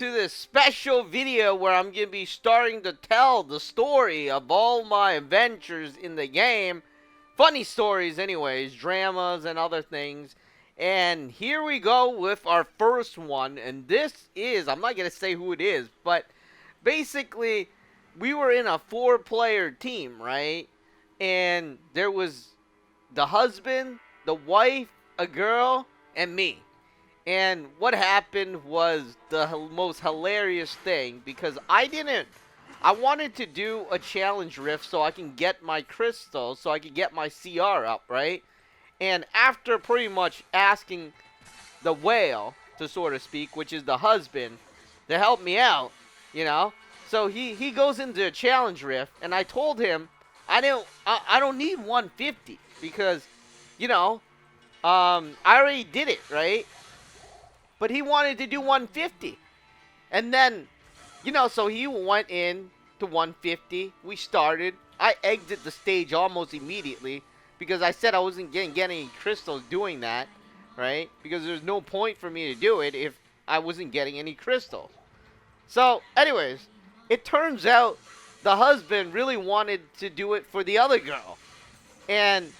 to this special video where I'm going to be starting to tell the story of all my adventures in the game. Funny stories anyways, dramas and other things. And here we go with our first one. And this is, I'm not going to say who it is, but basically we were in a 4-player team, right? And there was the husband, the wife, a girl, and me. And what happened was the most hilarious thing because I wanted to do a challenge rift so I can get my crystals, so I can get my CR up, right? And after pretty much asking the whale, to sort of speak, which is the husband, to help me out, you know? So he goes into a challenge rift, and I told him I don't need 150 because, you know, I already did it, right? But he wanted to do 150. And then, you know, so he went in to 150. We started. I exited the stage almost immediately because I said I wasn't getting any crystals doing that, right? Because there's no point for me to do it if I wasn't getting any crystals. So, anyways, it turns out the husband really wanted to do it for the other girl. And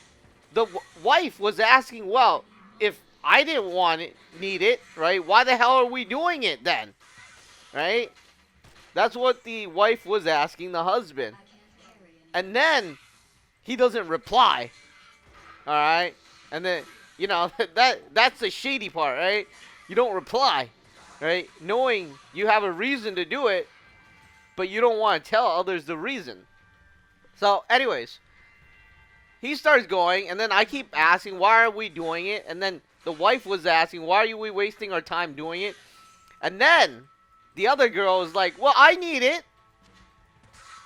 the wife was asking, well, if I didn't need it, right? Why the hell are we doing it then? Right? That's what the wife was asking the husband. And then he doesn't reply. All right? And then, you know, that's the shady part, right? You don't reply, right? Knowing you have a reason to do it, but you don't want to tell others the reason. So, anyways, he starts going, and then I keep asking, why are we doing it? And then the wife was asking, why are we wasting our time doing it? And then the other girl was like, well, I need it.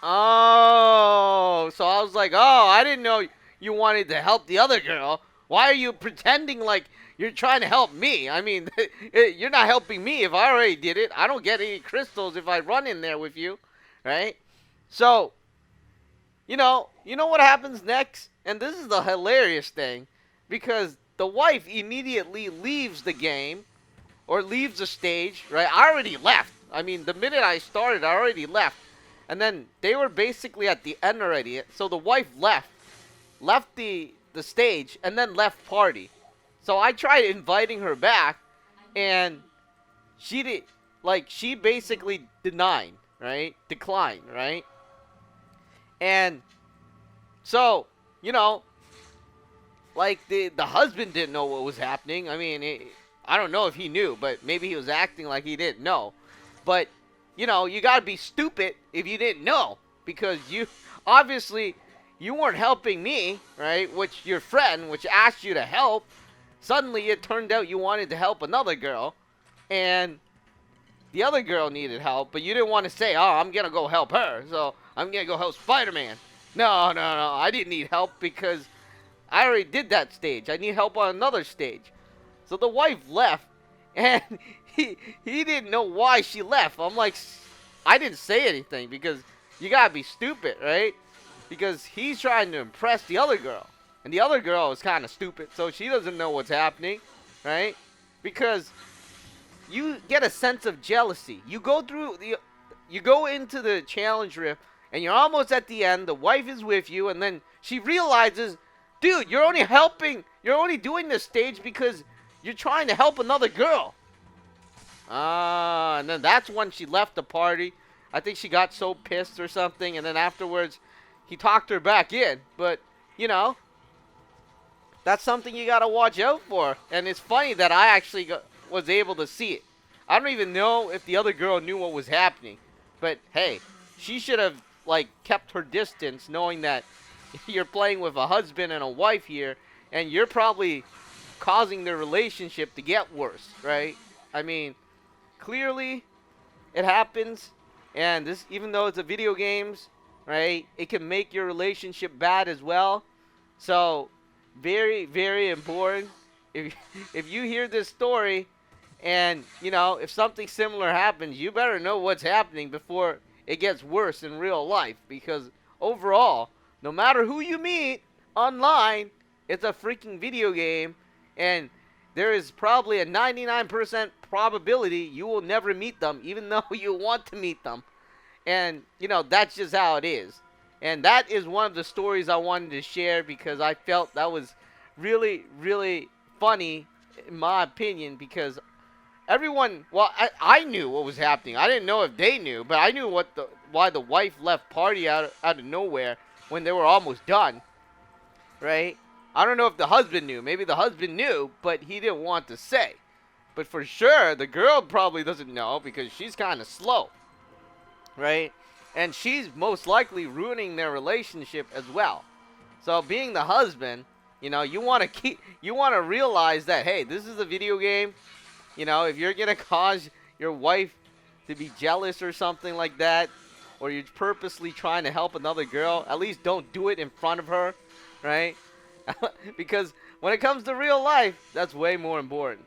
Oh, so I was like, oh, I didn't know you wanted to help the other girl. Why are you pretending like you're trying to help me? I mean, you're not helping me if I already did it. I don't get any crystals if I run in there with you, right? So, you know what happens next? And this is the hilarious thing, because the wife immediately leaves the game, or leaves the stage, right? I already left. I mean, the minute I started, I already left. And then they were basically at the end already. So the wife left the stage, and then left party. So I tried inviting her back, and she basically denied, right? Declined, right? And so, you know, like the husband didn't know what was happening. I mean, I don't know if he knew, but maybe he was acting like he didn't know. But, you know, you gotta be stupid if you didn't know, because you obviously you weren't helping me, right? Which your friend, which asked you to help, suddenly it turned out you wanted to help another girl, and the other girl needed help, but you didn't want to say, oh, I'm gonna go help her, so I'm gonna go help Spider-Man. No, I didn't need help because I already did that stage. I need help on another stage. So the wife left, and he didn't know why she left. I'm like, I didn't say anything because you gotta be stupid, right? Because he's trying to impress the other girl, and the other girl is kind of stupid, so she doesn't know what's happening, right? Because you get a sense of jealousy. You go into the challenge rift, and you're almost at the end. The wife is with you, and then she realizes, dude, you're only doing this stage because you're trying to help another girl. And then that's when she left the party. I think she got so pissed or something, and then afterwards, he talked her back in. But, you know, that's something you gotta watch out for. And it's funny that I actually was able to see it. I don't even know if the other girl knew what was happening. But, hey, she should have, like, kept her distance, knowing that you're playing with a husband and a wife here, and you're probably causing their relationship to get worse, right? I mean, clearly it happens, and this, even though it's a video games, right, it can make your relationship bad as well. So, very, very important. If you hear this story, and, you know, if something similar happens, you better know what's happening before it gets worse in real life, because overall, no matter who you meet online, it's a freaking video game, and there is probably a 99% probability you will never meet them, even though you want to meet them. And, that's just how it is. And that is one of the stories I wanted to share because I felt that was really, really funny, in my opinion, because everyone, well, I knew what was happening. I didn't know if they knew, but I knew why the wife left party out of nowhere when they were almost done, right? I don't know if the husband knew. Maybe the husband knew, but he didn't want to say. But for sure, the girl probably doesn't know because she's kind of slow, right? And she's most likely ruining their relationship as well. So being the husband, you want to realize that, hey, this is a video game. If you're gonna cause your wife to be jealous or something like that, or you're purposely trying to help another girl, at least don't do it in front of her, right? Because when it comes to real life, that's way more important.